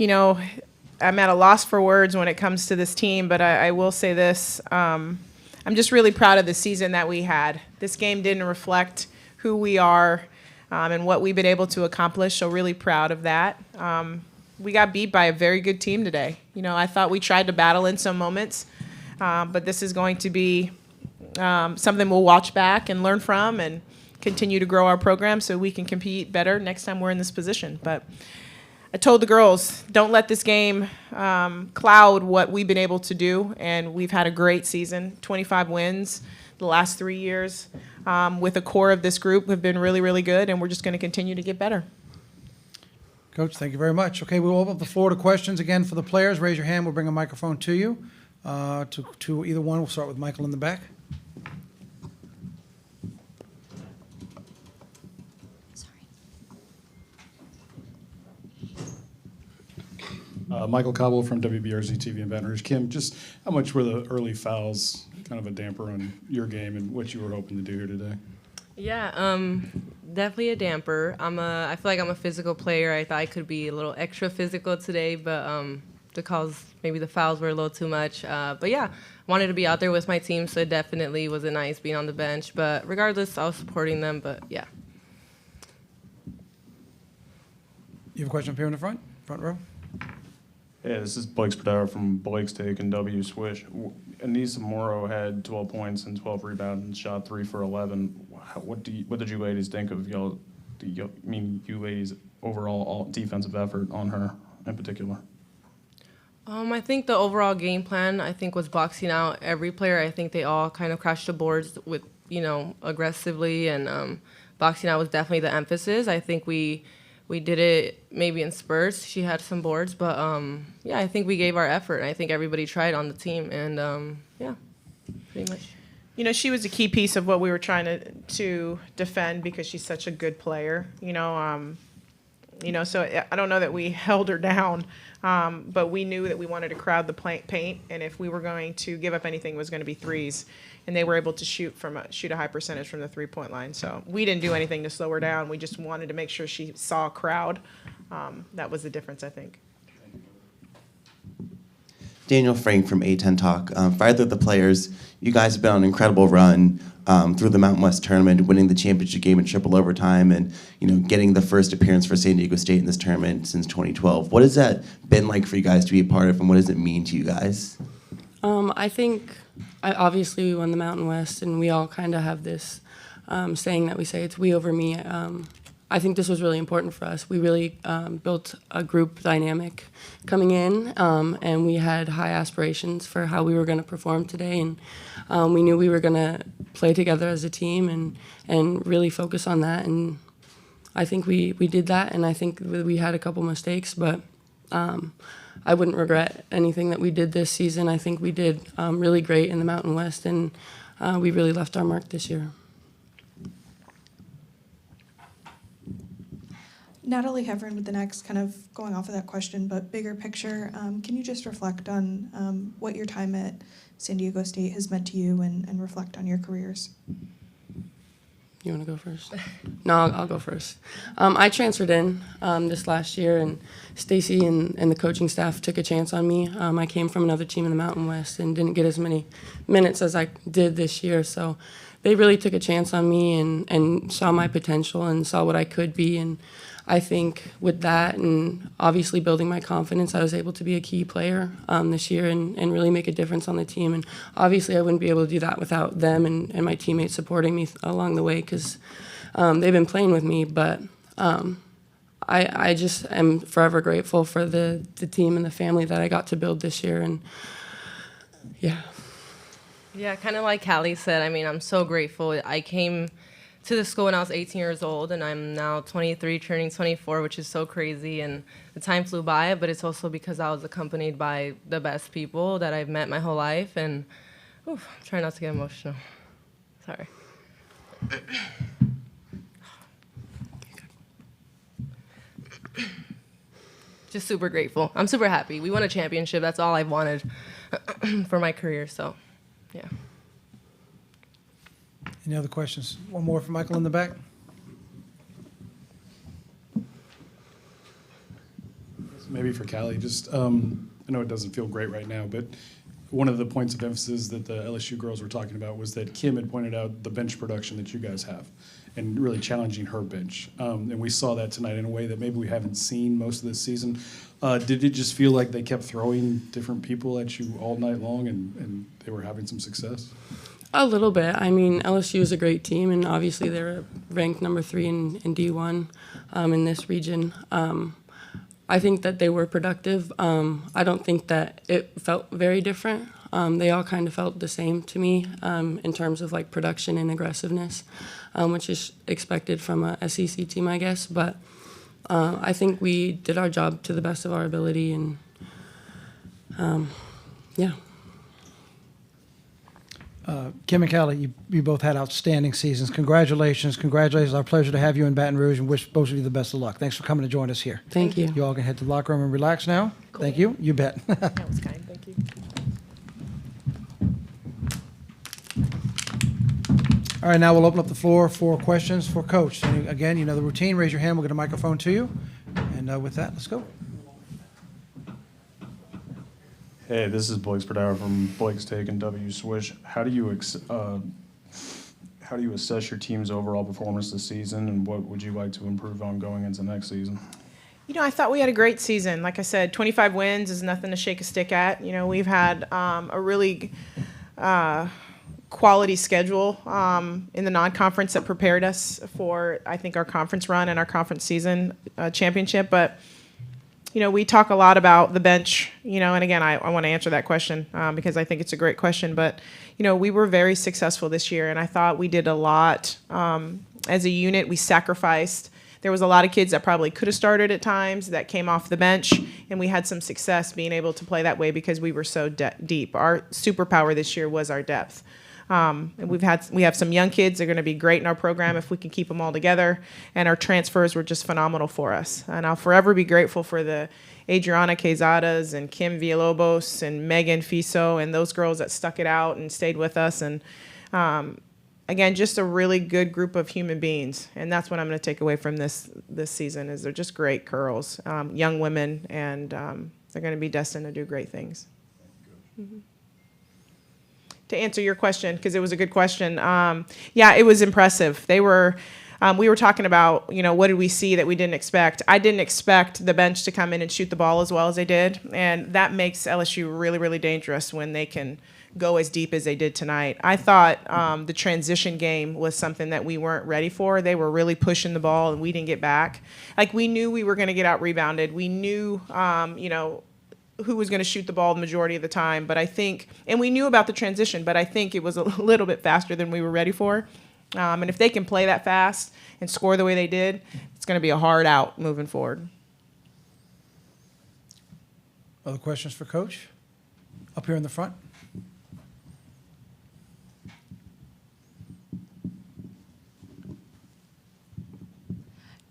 I'm at a loss for words when it comes to this team, but I will say this. I'm just really proud of the season that we had. This game didn't reflect who we are and what we've been able to accomplish, so really proud of that. We got beat by a very good team today. I thought we tried to battle in some moments, but this is going to be something we'll watch back and learn from and continue to grow our program so we can compete better next time we're in this position. But I told the girls, don't let this game cloud what we've been able to do, and we've had a great season, 25 wins the last 3 years. With the core of this group have been really, really good, and we're just going to continue to get better. Coach, thank you very much. Okay, we'll open up the floor to questions again for the players. Raise your hand. We'll bring a microphone to you. To either one. We'll start with Michael in the back. Michael Cobble from WBRZ TV in Baton Rouge. Kim, just how much were the early fouls kind of a damper on your game and what you were hoping to do here today? Yeah, definitely a damper. I feel like I'm a physical player. I thought I could be a little extra physical today, but because maybe the fouls were a little too much. But yeah, wanted to be out there with my team, so it definitely wasn't nice being on the bench. But regardless, I was supporting them. But yeah. You have a question up here in the front row? Yeah, this is Blake Spadaro from Blake's Take and W Swish. Anissa Morrow had 12 points and 12 rebounds and shot 3 for 11. What did you ladies think of you ladies' overall defensive effort on her in particular? I think the overall game plan, was boxing out every player. I think they all kind of crashed the boards with, aggressively, and boxing out was definitely the emphasis. I think we did it maybe in spurts. She had some boards, but yeah, I think we gave our effort. I think everybody tried on the team, and yeah, pretty much. She was a key piece of what we were trying to defend because she's such a good player. So I don't know that we held her down, but we knew that we wanted to crowd the paint, and if we were going to give up anything, it was going to be threes. And they were able to shoot a high percentage from the three-point line. So we didn't do anything to slow her down. We just wanted to make sure she saw a crowd. That was the difference, I think. Daniel Frank from A10 Talk. For either of the players, you guys have been on an incredible run through the Mountain West tournament, winning the championship game in triple overtime, and getting the first appearance for San Diego State in this tournament since 2012. What has that been like for you guys to be a part of, and what does it mean to you guys? I think obviously we won the Mountain West, and we all kind of have this saying that we say it's we over me. I think this was really important for us. We really built a group dynamic coming in, and we had high aspirations for how we were going to perform today, and we knew we were going to play together as a team and really focus on that, and I think we did that, and I think we had a couple mistakes, but I wouldn't regret anything that we did this season. I think we did really great in the Mountain West, and we really left our mark this year. Natalie Hevron with the next, kind of going off of that question, but bigger picture, can you just reflect on what your time at San Diego State has meant to you and reflect on your careers? You want to go first? No, I'll go first. I transferred in this last year, and Stacie and the coaching staff took a chance on me. I came from another team in the Mountain West and didn't get as many minutes as I did this year, so they really took a chance on me and saw my potential and saw what I could be, and I think with that and obviously building my confidence, I was able to be a key player this year and really make a difference on the team. And obviously I wouldn't be able to do that without them and my teammates supporting me along the way, because they've been playing with me. But I just am forever grateful for the team and the family that I got to build this year. And yeah. Yeah, kind of like Callie said, I'm so grateful. I came to the school when I was 18 years old, and I'm now 23, turning 24, which is so crazy, and the time flew by, but it's also because I was accompanied by the best people that I've met my whole life, and I'm trying not to get emotional. Sorry. Just super grateful. I'm super happy. We won a championship. That's all I've wanted for my career, so yeah. Any other questions? One more for Michael in the back. maybe for Callie, just I know it doesn't feel great right now, but one of the points of emphasis that the LSU girls were talking about was that Kim had pointed out the bench production that you guys have and really challenging her bench. And we saw that tonight in a way that maybe we haven't seen most of this season. Did it just feel like they kept throwing different people at you all night long and they were having some success? A little bit. I mean, LSU is a great team, and obviously they're ranked number 3 in D1 in this region. I think that they were productive. I don't think that it felt very different. They all kind of felt the same to me in terms of like production and aggressiveness, which is expected from a SEC team, I guess. But I think we did our job to the best of our ability, and yeah. Kim and Callie, you both had outstanding seasons. Congratulations. Congratulations. It's our pleasure to have you in Baton Rouge and wish both of you the best of luck. Thanks for coming to join us here. Thank you. You all can head to the locker room and relax now. Cool. Thank you. You bet. That was kind. Thank you. All right, now we'll open up the floor for questions for Coach. And again, you know the routine. Raise your hand. We'll get a microphone to you. And with that, let's go. Hey, this is Blake Spadauer from Blake's Take and W Swish. How do you assess your team's overall performance this season, and what would you like to improve on going into next season? You know, I thought we had a great season. Like I said, 25 wins is nothing to shake a stick at. You know, we've had a really quality schedule in the non-conference that prepared us for, I think, our conference run and our conference season championship. But you know, we talk a lot about the bench, you know, and again, I want to answer that question because I think it's a great question. But, you know, we were very successful this year, and I thought we did a lot. As a unit, we sacrificed. There was a lot of kids that probably could have started at times that came off the bench, and we had some success being able to play that way because we were so deep. Our superpower this year was our depth. And we have some young kids that are going to be great in our program if we can keep them all together. And our transfers were just phenomenal for us. And I'll forever be grateful for the Adriana Quezadas and Kim Villalobos and Megan Fiso and those girls that stuck it out and stayed with us. And again, just a really good group of human beings. And that's what I'm going to take away from this season is they're just great girls, young women, and they're going to be destined to do great things. Mm-hmm. To answer your question, because it was a good question, yeah, it was impressive. They were, we were talking about, you know, what did we see that we didn't expect? I didn't expect the bench to come in and shoot the ball as well as they did, and that makes LSU really, really dangerous when they can go as deep as they did tonight. I thought the transition game was something that we weren't ready for. They were really pushing the ball, and we didn't get back. Like, we knew we were going to get out-rebounded. We knew, you know, who was going to shoot the ball the majority of the time. But I think, and we knew about the transition, but I think it was a little bit faster than we were ready for. And if they can play that fast and score the way they did, it's going to be a hard out moving forward. Other questions for Coach? Up here in the front.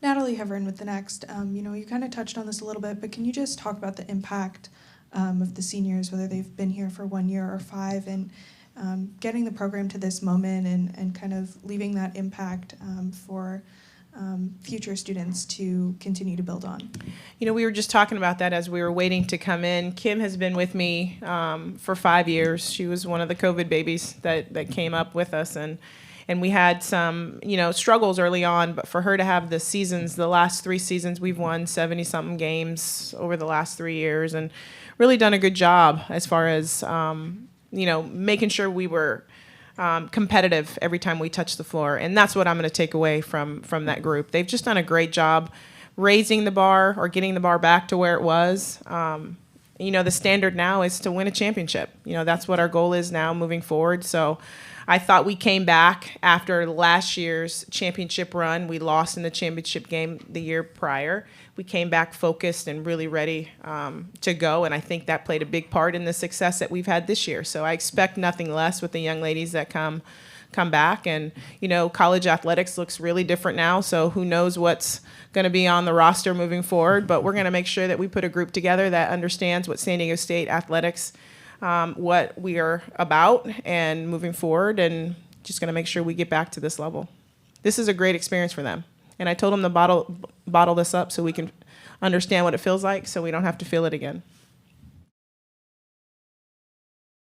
Natalie Heverin with the next. You know, you kind of touched on this a little bit, but can you just talk about the impact of the seniors, whether they've been here for 1 year or 5, and getting the program to this moment and kind of leaving that impact for future students to continue to build on? You know, we were just talking about that as we were waiting to come in. Kim has been with me for 5 years. She was one of the COVID babies that came up with us, and we had some, you know, struggles early on, but for her to have the seasons, the last 3 seasons, we've won 70-something games over the last 3 years and really done a good job as far as, you know, making sure we were competitive every time we touched the floor. And that's what I'm going to take away from that group. They've just done a great job raising the bar or getting the bar back to where it was. You know, the standard now is to win a championship. You know, that's what our goal is now moving forward. So I thought we came back after last year's championship run. We lost in the championship game the year prior. We came back focused and really ready to go, and I think that played a big part in the success that we've had this year. So I expect nothing less with the young ladies that come back. And, you know, college athletics looks really different now, so who knows what's going to be on the roster moving forward. But we're going to make sure that we put a group together that understands what San Diego State athletics what we are about and moving forward, and just going to make sure we get back to this level. This is a great experience for them. And I told them to bottle this up so we can understand what it feels like so we don't have to feel it again.